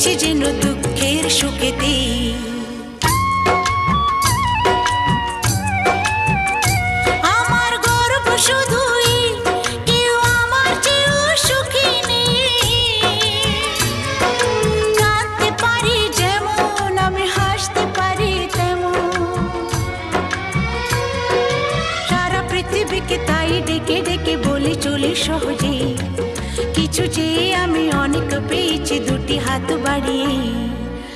পেয়েছি যেন দুঃখের সুখেতে। আমার গর্ব শুধুই কেউ আমার চেয়েও সুখী নেই। কাঁদতে পারি যেমন আমি হাসতে পারি তেমন, সারা পৃথিবীকে তাই ডেকে ডেকে বলি চলি সহজে, কিছু চেয়ে আমি অনেক পেয়েছি দুটি হাত বাড়িয়ে।